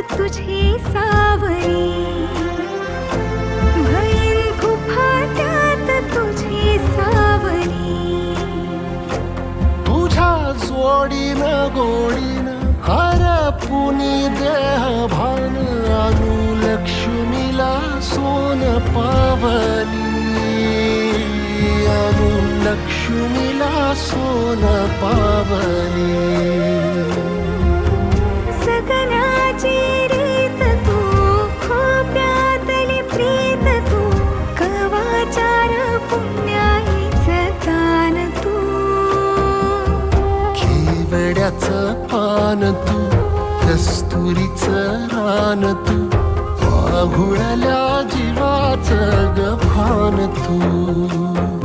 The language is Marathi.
तुझी सावरी, भयन फुफाट्यात तुझी सावरी. तुझ्या जोडीनं गोडीनं हरपुनी देह भान आणू लक्ष्मीला सोन पावली, आणू लक्ष्मीला सोन पावली. सगनाची रीत तू, खोप्यातली प्रीत तू, कवाचार पुण्याईचं दान तू. केवड्याचं पान तू, कस्तुरीचं रान तू, वाघुळल्या जीवाचं गव्हाण तू.